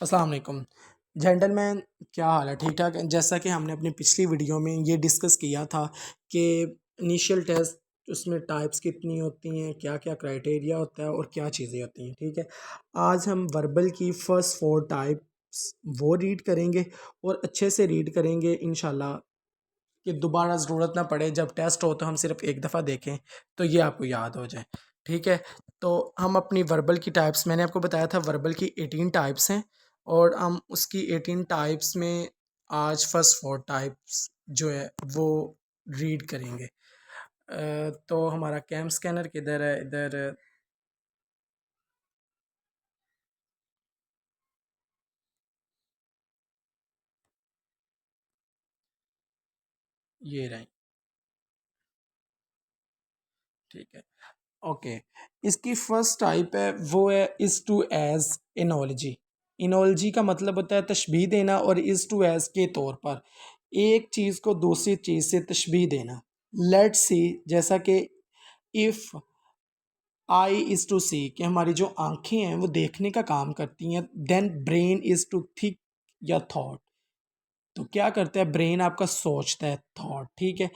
अस्सलाम वालेकुम जेंटलमैन। क्या हाल है? ठीक ठाक। जैसा कि हमने अपनी पिछली वीडियो में ये डिस्कस किया था कि इनिशियल टेस्ट उसमें टाइप्स कितनी होती हैं, क्या क्या क्राइटेरिया होता है और क्या चीज़ें होती हैं। ठीक है, आज हम वर्बल की फ़र्स्ट 4 टाइप्स वो रीड करेंगे और अच्छे से रीड करेंगे इंशाल्लाह, कि दोबारा ज़रूरत ना पड़े, जब टेस्ट हो तो हम सिर्फ एक दफ़ा देखें तो ये आपको याद हो जाए। ठीक है, तो हम अपनी वर्बल की टाइप्स, मैंने आपको बताया था वर्बल की 18 टाइप्स हैं और हम उसकी 18 टाइप्स में आज फर्स्ट 4 टाइप्स जो है वो रीड करेंगे। तो हमारा कैम स्कैनर किधर है? इधर ये रही। ठीक है, ओके। इसकी फर्स्ट टाइप है वो है इज टू एज एनोलॉजी। इनोलॉजी का मतलब होता है तशबीह देना, और इज टू एज के तौर पर एक चीज़ को दूसरी चीज़ से तशबीह देना। लेट्स सी, जैसा कि इफ़ आई इज़ टू सी, कि हमारी जो आंखें हैं वो देखने का काम करती हैं, then brain is to think या थॉट। तो क्या करता है ब्रेन? आपका सोचता है, थॉट। ठीक है,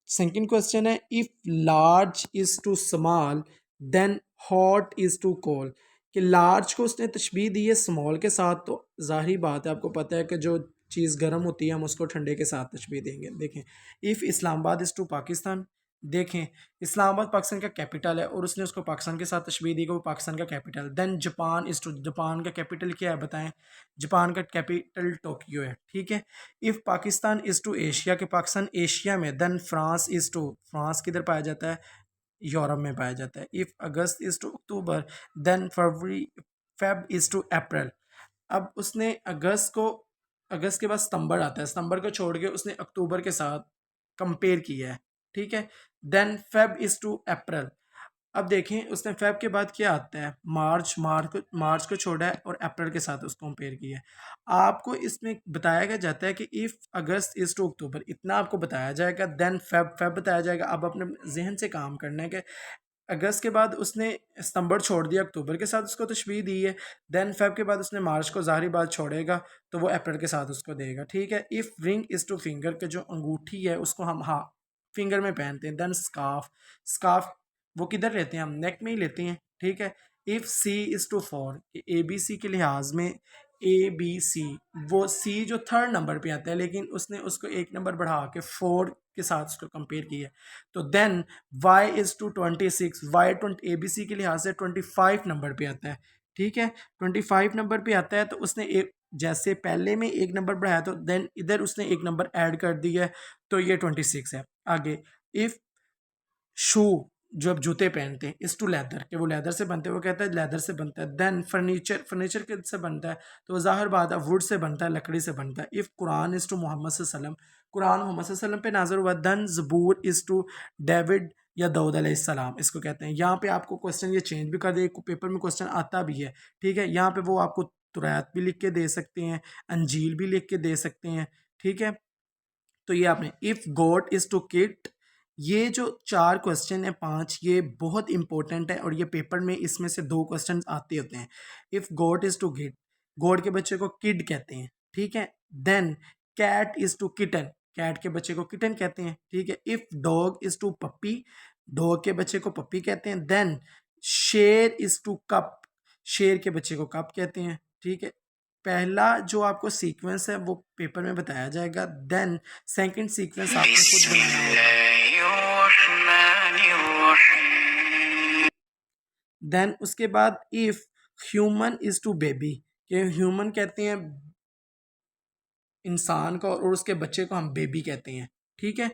सेकंड क्वेश्चन है if large is to small then hot is to cold. कि लार्ज को उसने तशबीह दी है स्मॉल के साथ, तो जाहिर बात है, आपको पता है कि जो चीज़ गर्म होती है हम उसको ठंडे के साथ तशबीह देंगे। देखें, if Islamabad is to Pakistan. देखें, इस्लामाबाद पाकिस्तान का कैपिटल है और उसने उसको पाकिस्तान के साथ तशबीह दी कि वो पाकिस्तान का capital. Then Japan is to, Japan का कैपिटल क्या है बताएं? जापान का कैपिटल टोक्यो है। ठीक है, if Pakistan is to Asia, के पाकिस्तान एशिया में, then France is to, France किधर पाया जाता है? यूरोप में पाया जाता है। If August is to October, then February, Feb is to April. अब उसने अगस्त को, अगस्त के बाद सितंबर आता है, सितंबर को छोड़ के उसने अक्टूबर के साथ कंपेयर किया है। ठीक है, then Feb is to April. अब देखें उसने फेब के बाद क्या आता है? मार्च, मार्च को छोड़ा है और अप्रैल के साथ उसको कंपेयर किया है। आपको इसमें बताया गया जाता है कि इफ़ अगस्त इज़ टू अक्टूबर, इतना आपको बताया जाएगा, देन फेब बताया जाएगा। अब अपने जहन से काम करना है कि अगस्त के बाद उसने सितंबर छोड़ दिया, अक्टूबर के साथ उसको तशबीह दी है। देन फेब के बाद उसने मार्च को ज़ाहिर बात छोड़ेगा तो वो अप्रैल के साथ उसको देगा। ठीक है, if ring is two finger, के जो अंगूठी है उसको हम हाँ फिंगर में पहनते हैं। देन स्काफ, स्काफ वो किधर लेते हैं? हम नेक में ही लेते हैं। ठीक है, if C is to four, A B C के लिहाज में ए बी सी, वो सी जो थर्ड नंबर पे आता है लेकिन उसने उसको एक नंबर बढ़ा के फोर के साथ उसको कंपेयर किया। तो then Y is to 26, Y A B C के लिहाज से 25 नंबर पे आता है। ठीक है, 25 नंबर पे आता है तो उसने एक, जैसे पहले में एक नंबर बढ़ाया तो देन इधर उसने एक नंबर ऐड कर दिया है, तो ये 26 है। आगे, इफ़ शू, जो अब जूते पहनते हैं, इस टू लेदर, कि वो लेदर से बनते हैं, वो कहता है लेदर से बनता है। देन फर्नीचर, फर्नीचर किस से बनता है? तो वो जाहिर बात है वुड से बनता है, लकड़ी से बनता है। If Quran is to Muhammad सल्लम, कुरान मोहम्मद सल्लम पे नाज़र हुआ। Then Zabur is to David या दाऊद अलैहिस्सलाम, इसको कहते हैं। यहाँ पे आपको क्वेश्चन ये चेंज भी कर दे, पेपर में क्वेश्चन आता भी है। ठीक है, यहाँ पे वो आपको तुरैत भी लिख के दे सकते हैं, अंजील भी लिख के दे सकते हैं। ठीक है, तो ये आपने if goat is to kid, ये जो 4 क्वेश्चन है 5, ये बहुत इंपॉर्टेंट है और ये पेपर में इसमें से 2 क्वेश्चन आते होते हैं। If goat is to kid, goat के बच्चे को किड कहते हैं। ठीक है, then cat is to kitten, cat के बच्चे को किटन कहते हैं। ठीक है, if dog is to puppy, dog के बच्चे को पप्पी कहते हैं। देन शेर इज टू कप, शेर के बच्चे को कप कहते हैं। ठीक है, पहला जो आपको सीक्वेंस है वो पेपर में बताया जाएगा, देन सेकंड सीक्वेंस आपने खुद बनाना होगा। देन उसके बाद if human is to baby, के ह्यूमन कहते हैं इंसान को और उसके बच्चे को हम बेबी कहते हैं। ठीक है,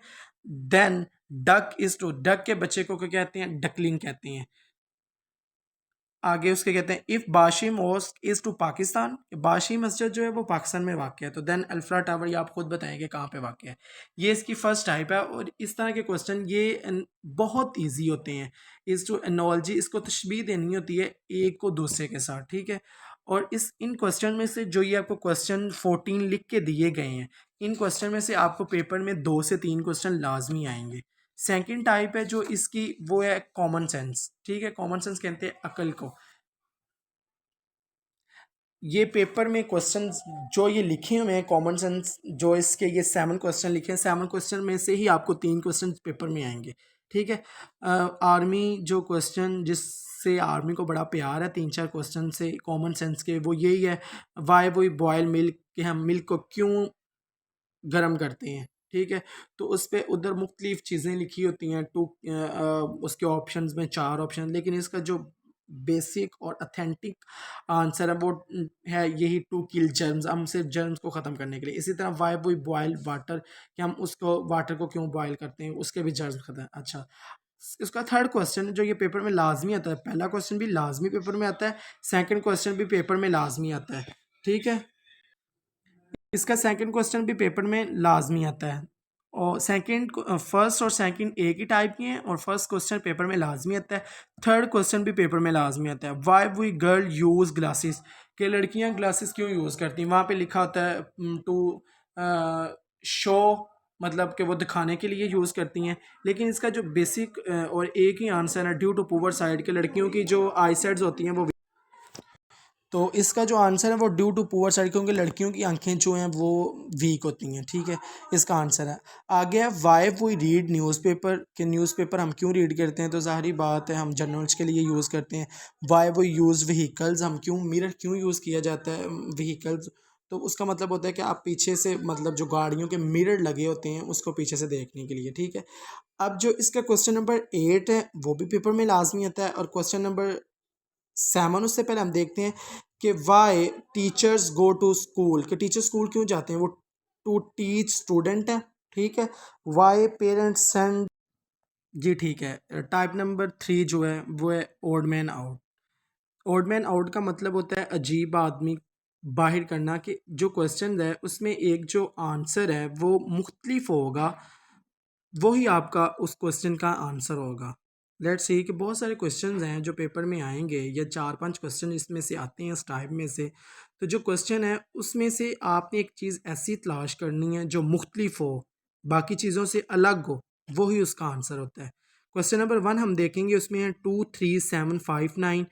then duck is to, duck के बच्चे को क्या कहते हैं? डकलिंग कहते हैं। आगे उसके कहते हैं इफ़ बाशी मॉस्क इज़ टू पाकिस्तान, बाशी मस्जिद जो है वो पाकिस्तान में वाक़ है। तो देन अल्फ्रा टावर, ये आप खुद बताएंगे कहाँ पे वाक़ है। ये इसकी फर्स्ट टाइप है और इस तरह के क्वेश्चन ये बहुत इजी होते हैं। इज़ टू एनोलॉजी, इसको तशबीह देनी होती है एक को दूसरे के साथ। ठीक है, और इस इन क्वेश्चन में से जो ये आपको क्वेश्चन 14 लिख के दिए गए हैं, इन क्वेश्चन में से आपको पेपर में 2 से 3 क्वेश्चन लाजमी आएंगे। सेकंड टाइप है जो इसकी, वो है कॉमन सेंस। ठीक है, कॉमन सेंस कहते हैं अकल को। ये पेपर में क्वेश्चन जो ये लिखे हुए हैं कॉमन सेंस, जो इसके ये 7 क्वेश्चन लिखे हैं, 7 क्वेश्चन में से ही आपको 3 क्वेश्चन पेपर में आएंगे, ठीक है। आर्मी जो क्वेश्चन जिससे आर्मी को बड़ा प्यार है 3-4 क्वेश्चन से कॉमन सेंस के, वो यही है, वाई वी बॉयल मिल्क, कि हम मिल्क को क्यों गर्म करते हैं, ठीक है। तो उस पर उधर मुख्तलिफ चीज़ें लिखी होती हैं, उसके ऑप्शंस में 4 ऑप्शन, लेकिन इसका जो बेसिक और अथेंटिक आंसर है वो है यही, टू किल जर्म्स, हम सिर्फ जर्म्स को ख़त्म करने के लिए। इसी तरह वाई वी बॉयल वाटर, कि हम उसको वाटर को क्यों बॉयल करते हैं, उसके भी जर्म्स ख़त्म। अच्छा, इसका थर्ड क्वेश्चन जो ये पेपर में लाजमी आता है, पहला क्वेश्चन भी लाजमी पेपर में आता है, सेकंड क्वेश्चन भी पेपर में लाजमी आता है, ठीक है। इसका सेकंड क्वेश्चन भी पेपर में लाजमी आता है, और सेकंड फर्स्ट और सेकंड एक ही टाइप के हैं, और फर्स्ट क्वेश्चन पेपर में लाजमी आता है, थर्ड क्वेश्चन भी पेपर में लाजमी आता है। Why we girl use glasses, कि लड़कियां ग्लासेस क्यों यूज़ करती हैं, वहाँ पे लिखा होता है टू शो, मतलब कि वो दिखाने के लिए यूज़ करती हैं, लेकिन इसका जो बेसिक और एक ही आंसर है, ड्यू टू पुअर साइड, के लड़कियों की जो आई साइड्स होती हैं वो, तो इसका जो आंसर है वो ड्यू टू पुअर साइड, क्योंकि लड़कियों की आंखें जो हैं वो वीक होती हैं, ठीक है, इसका आंसर है। आगे है वाई वी रीड न्यूज़पेपर, कि न्यूज़पेपर हम क्यों रीड करते हैं, तो ज़ाहिरी बात है हम जर्नल्स के लिए यूज़ करते हैं। वाई वी यूज़ व्हीकल्स, हम क्यों मिरर क्यों यूज़ किया जाता है व्हीकल्स, तो उसका मतलब होता है कि आप पीछे से, मतलब जो गाड़ियों के मिरर लगे होते हैं उसको पीछे से देखने के लिए, ठीक है। अब जो इसका क्वेश्चन नंबर 8 है वो भी पेपर में लाजमी आता है, और क्वेश्चन नंबर 7, उससे पहले हम देखते हैं कि why teachers go to school, कि टीचर स्कूल क्यों जाते हैं, वो टू टीच स्टूडेंट है, ठीक है। वाई पेरेंट्स सेंड, जी ठीक है। टाइप नंबर 3 जो है वो है old man out. Old man out का मतलब होता है अजीब आदमी बाहर करना, कि जो क्वेश्चन है उसमें एक जो आंसर है वो मुख्तलिफ होगा, वही आपका उस क्वेश्चन का आंसर होगा। लेट्स सी कि बहुत सारे क्वेश्चंस हैं जो पेपर में आएंगे, या 4-5 क्वेश्चन इसमें से आते हैं इस टाइप में से। तो जो क्वेश्चन है उसमें से आपने एक चीज़ ऐसी तलाश करनी है जो मुख्तलिफ हो, बाकी चीज़ों से अलग हो, वही उसका आंसर होता है। क्वेश्चन नंबर 1 हम देखेंगे, उसमें है 2 3 7 5 9,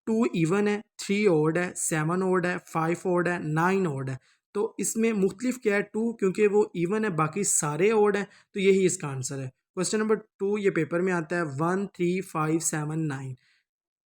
2 इवन है, 3 ओड है, 7 ओड है, 5 ओड है, 9 ओड है। तो इसमें मुख्तलिफ क्या है, 2 क्योंकि वो इवन है, बाकी सारे ओड हैं, तो यही इसका आंसर है। क्वेश्चन नंबर 2 ये पेपर में आता है 1 3 5 7 9।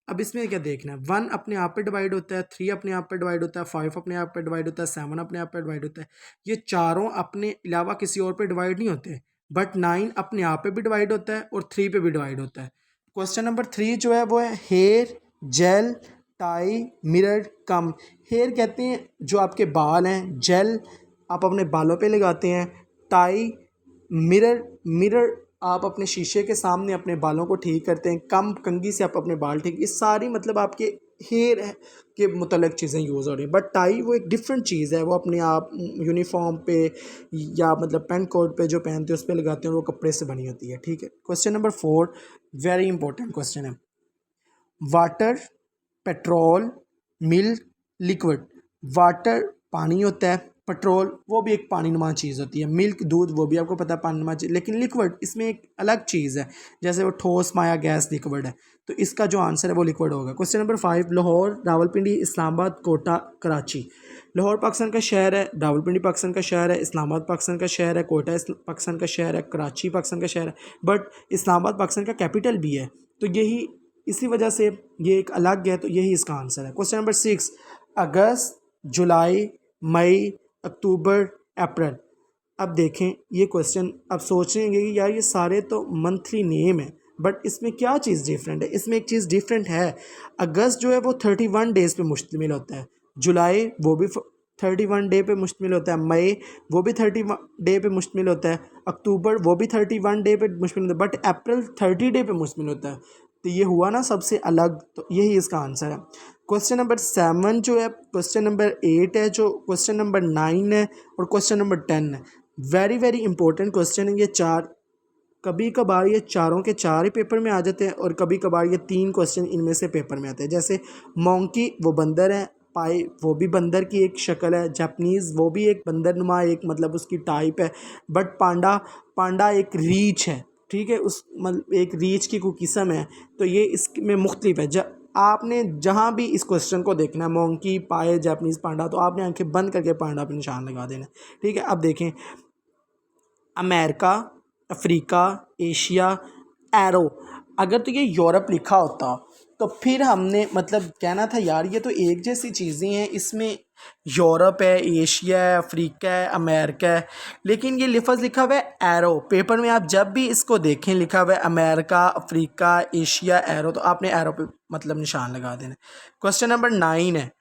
अब इसमें क्या देखना है, 1 अपने आप पे डिवाइड होता है, 3 अपने आप पे डिवाइड होता है, 5 अपने आप पे डिवाइड होता है, 7 अपने आप पे डिवाइड होता है। ये चारों अपने अलावा किसी और पे डिवाइड नहीं होते, बट 9 अपने आप पे भी डिवाइड होता है और 3 पे भी डिवाइड होता है। क्वेश्चन नंबर 3 जो है वो है हेयर, जेल, टाई, मिरर, कम। हेयर कहते हैं जो आपके बाल हैं, जेल आप अपने बालों पे लगाते हैं, टाई, मिरर, मिरर आप अपने शीशे के सामने अपने बालों को ठीक करते हैं, कम कंघी से आप अपने बाल ठीक, ये सारी मतलब आपके हेयर के मुतल्लिक चीज़ें यूज़ हो रही हैं। बट टाई वो एक डिफरेंट चीज़ है, वो अपने आप यूनिफॉर्म पे या मतलब पेंट कोट पे जो पहनते हैं उस पर लगाते हैं, वो कपड़े से बनी होती है, ठीक है। Question number 4 very important question है, water, petrol, milk, liquid. Water पानी होता है, पेट्रोल वो भी एक पानी नुमा चीज़ होती है, मिल्क दूध वो भी आपको पता है पानी नुमा चीज़, लेकिन लिक्विड इसमें एक अलग चीज़ है, जैसे वो ठोस माया गैस लिक्विड है, तो इसका जो आंसर है वो लिक्विड होगा। Question number 5 Lahore, Rawalpindi, Islamabad, Kota, Karachi. लाहौर पाकिस्तान का शहर है, रावलपिंडी पाकिस्तान का शहर है, इस्लामाबाद पाकिस्तान का शहर है, कोटा पाकिस्तान का शहर है, कराची पाकिस्तान का शहर है, बट इस्लामाबाद पाकिस्तान का कैपिटल भी है, तो यही इसी वजह से ये एक अलग है, तो यही इसका आंसर है। क्वेश्चन नंबर 6 अगस्त, जुलाई, मई, अक्टूबर, अप्रैल। अब देखें ये क्वेश्चन, अब सोचेंगे कि यार ये सारे तो मंथली नेम है, बट इसमें क्या चीज़ डिफरेंट है, इसमें एक चीज़ डिफरेंट है। अगस्त जो है वो 31 डेज़ पे मुश्तमिल होता है, जुलाई वो भी 31 डे पे मुश्तमिल होता है, मई वो भी 31 डे पे मुश्तमिल होता है, अक्टूबर वो भी 31 डे पे मुश्तमिल होता है, बट अप्रैल 30 डे पे मुश्तमिल होता है। तो ये हुआ ना सबसे अलग, तो यही इसका आंसर है। क्वेश्चन नंबर 7 जो है, क्वेश्चन नंबर 8 है, जो क्वेश्चन नंबर 9 है, और क्वेश्चन नंबर 10 है। वेरी वेरी इंपॉर्टेंट क्वेश्चन है ये चार, कभी कभार ये चारों के चार ही पेपर में आ जाते हैं, और कभी कभार ये 3 क्वेश्चन इनमें से पेपर में आते हैं। जैसे मोंकी वो बंदर है, पाई वो भी बंदर की एक शक्ल है, जापनीज़ वो भी एक बंदर नुमा एक मतलब उसकी टाइप है, बट पांडा, पांडा एक रीछ है, ठीक है, उस मतलब एक रीछ की कोई किस्म है, तो ये इसमें मुख्तलिफ है। आपने जहाँ भी इस क्वेश्चन को देखना है, मोंकी, पाए, जापानीज़ पांडा, तो आपने आंखें बंद करके पांडा पे निशान लगा देना है। ठीक है, अब देखें, अमेरिका, अफ्रीका, एशिया, एरो। अगर तो ये यूरोप लिखा होता तो फिर हमने मतलब कहना था यार ये तो एक जैसी चीज़ें हैं, इसमें यूरोप है, एशिया है, अफ्रीका है, अमेरिका है, लेकिन ये लफ्ज़ लिखा हुआ है एरो। पेपर में आप जब भी इसको देखें लिखा हुआ है अमेरिका, अफ्रीका, एशिया, एरो, तो आपने एरो पे मतलब निशान लगा देना। क्वेश्चन नंबर 9 है,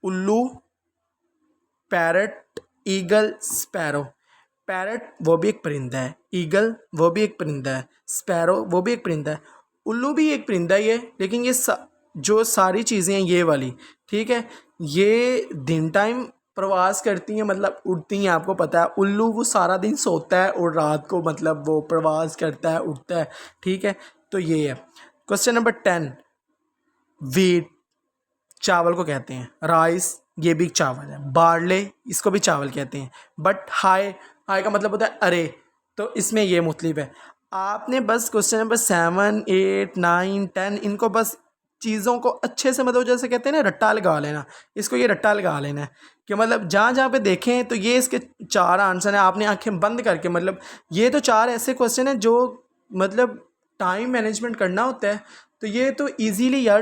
उल्लू, पैरट, ईगल, स्पैरो। पैरट वो भी एक परिंदा है, ईगल वो भी एक परिंदा है, स्पैरो वो भी एक परिंदा है, उल्लू भी एक परिंदा ही है, लेकिन ये जो सारी चीज़ें हैं ये वाली, ठीक है, ये दिन टाइम प्रवास करती हैं, मतलब उड़ती हैं। आपको पता है उल्लू वो सारा दिन सोता है और रात को मतलब वो प्रवास करता है, उड़ता है। ठीक है, तो ये है। क्वेश्चन नंबर 10, वीट, चावल को कहते हैं, राइस ये भी चावल है, बार्ले इसको भी चावल कहते हैं, बट हाई, हाई का मतलब होता है अरे, तो इसमें ये मुख्तलिफ है। आपने बस क्वेश्चन नंबर 7, 8, 9, 10 इनको बस चीज़ों को अच्छे से मतलब जैसे कहते हैं ना रट्टा लगा लेना, इसको ये रट्टा लगा लेना है कि मतलब जहाँ जहाँ पे देखें तो ये इसके 4 आंसर हैं। आपने आंखें बंद करके मतलब ये तो 4 ऐसे क्वेश्चन हैं जो मतलब टाइम मैनेजमेंट करना होता है, तो ये तो इजीली यार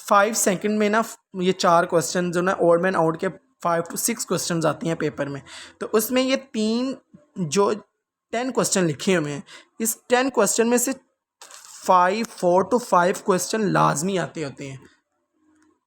5 सेकंड में ना ये 4 क्वेश्चन जो ना ओड मैन आउट के 5 to 6 क्वेश्चन आती हैं पेपर में, तो उसमें ये 3 जो 10 क्वेश्चन लिखे हुए हैं, इस 10 क्वेश्चन में से 4 to 5 क्वेश्चन लाजमी आते होते हैं,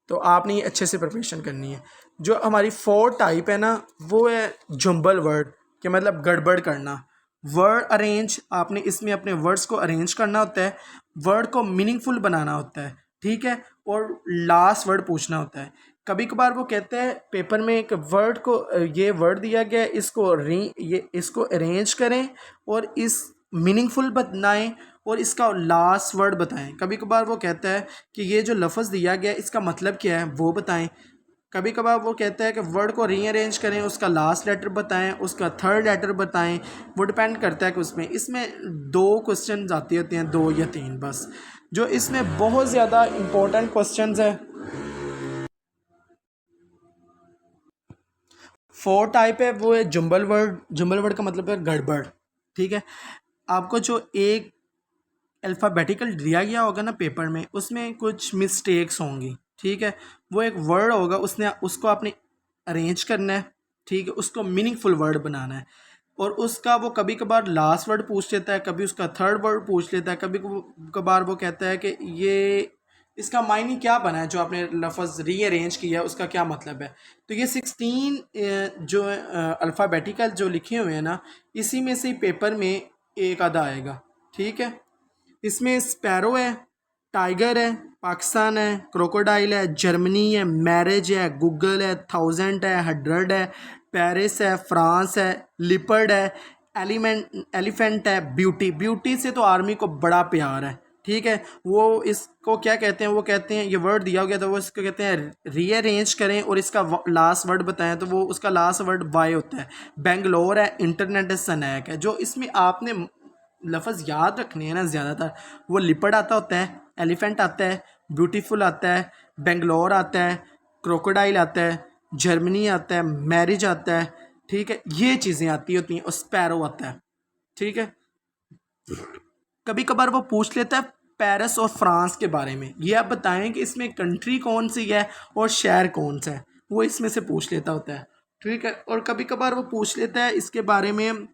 तो आपने ये अच्छे से प्रिपरेशन करनी है। जो हमारी 4 टाइप है ना वो है जुम्बल वर्ड के मतलब गड़बड़ करना, वर्ड अरेंज, आपने इसमें अपने वर्ड्स को अरेंज करना होता है, वर्ड को मीनिंगफुल बनाना होता है, ठीक है, और लास्ट वर्ड पूछना होता है। कभी कभार वो कहते हैं पेपर में एक वर्ड को, ये वर्ड दिया गया है, इसको अरेंज करें और इस मीनिंगफुल बनाएं और इसका लास्ट वर्ड बताएं। कभी कभार वो कहता है कि ये जो लफ्ज़ दिया गया है इसका मतलब क्या है वो बताएं। कभी कभार वो कहता है कि वर्ड को रीअरेंज करें, उसका लास्ट लेटर बताएं, उसका थर्ड लेटर बताएं। वो डिपेंड करता है कि उसमें इसमें 2 क्वेश्चन आते होते हैं, 2 या 3 बस, जो इसमें बहुत ज़्यादा इम्पोर्टेंट क्वेश्चन है। 4 टाइप है, वो है जुम्बल वर्ड। जुम्बल वर्ड का मतलब है गड़बड़। ठीक है, आपको जो एक अल्फ़ाबेटिकल दिया गया होगा ना पेपर में, उसमें कुछ मिस्टेक्स होंगी। ठीक है, वो एक वर्ड होगा, उसको आपने अरेंज करना है, ठीक है, उसको मीनिंगफुल वर्ड बनाना है, और उसका वो कभी कभार लास्ट वर्ड पूछ लेता है, कभी उसका थर्ड वर्ड पूछ लेता है, कभी कभार वो कहता है कि ये इसका मायने क्या बना है, जो आपने लफ्ज़ रीअरेंज किया है उसका क्या मतलब है। तो ये 16 जो अल्फ़ाबेटिकल जो लिखे हुए हैं ना, इसी में से पेपर में एक आधा आएगा। ठीक है, इसमें स्पैरो है, टाइगर है, पाकिस्तान है, क्रोकोडाइल है, जर्मनी है, मैरिज है, गूगल है, 1000 है, 100 है, पेरिस है, फ्रांस है, लिपर्ड है, एलिफेंट है, ब्यूटी। ब्यूटी से तो आर्मी को बड़ा प्यार है। ठीक है, वो इसको क्या कहते हैं, वो कहते हैं ये वर्ड दिया गया तो वो इसको कहते हैं रीअरेंज करें और इसका लास्ट वर्ड बताएं, तो वो उसका लास्ट वर्ड वाई होता है। बेंगलोर है, इंटरनेट है, सनैक है। जो इसमें आपने लफ्ज़ याद रखने हैं ना ज़्यादातर, वो लिपर्ड आता होता है, एलिफेंट आता है, ब्यूटीफुल आता है, बेंगलोर आता है, क्रोकोडाइल आता है, जर्मनी आता है, मैरिज आता है। ठीक है, ये चीज़ें आती होती हैं, और स्पैरो आता है। ठीक है, कभी कभार वो पूछ लेता है पेरिस और फ्रांस के बारे में, ये आप बताएं कि इसमें कंट्री कौन सी है और शहर कौन सा है, वो इसमें से पूछ लेता होता है। ठीक है, और कभी कभार वो पूछ लेता है इसके बारे में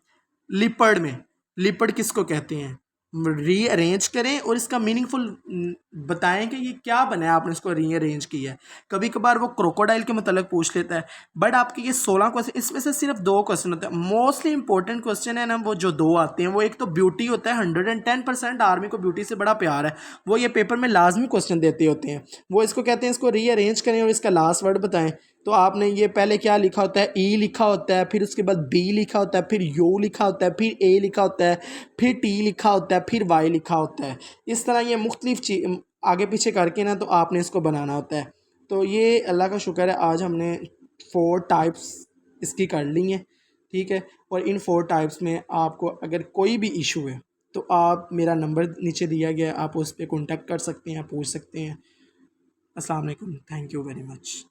लिपर्ड में, लिपर्ड किसको कहते हैं, रीअरेंज करें और इसका मीनिंगफुल बताएं कि ये क्या बना है, आपने इसको रीअरेंज किया है। कभी कभार वो क्रोकोडाइल के मतलब पूछ लेता है। बट आपके ये 16 क्वेश्चन, इसमें से सिर्फ 2 क्वेश्चन होते हैं। मोस्टली इंपॉर्टेंट क्वेश्चन है ना वो जो 2 आते हैं, वो एक तो ब्यूटी होता है, 110% आर्मी को ब्यूटी से बड़ा प्यार है, वो ये पेपर में लाजमी क्वेश्चन देते होते हैं। वो इसको कहते हैं इसको रीअरेंज करें और इसका लास्ट वर्ड बताएं। तो आपने ये पहले क्या लिखा होता है, ई लिखा होता है, फिर उसके बाद बी लिखा होता है, फिर यू लिखा होता है, फिर ए लिखा होता है, फिर टी लिखा होता है, फिर वाई लिखा होता है। इस तरह ये मुख्तलिफ चीज़ आगे पीछे करके ना तो आपने इसको बनाना होता है। तो ये अल्लाह का शुक्र है आज हमने 4 टाइप्स इसकी कर ली हैं। ठीक है, और इन 4 टाइप्स में आपको अगर कोई भी इशू है तो आप मेरा नंबर नीचे दिया गया है, आप उस पे कॉन्टैक्ट कर सकते हैं, पूछ सकते हैं। अस्सलाम वालेकुम, थैंक यू वेरी मच।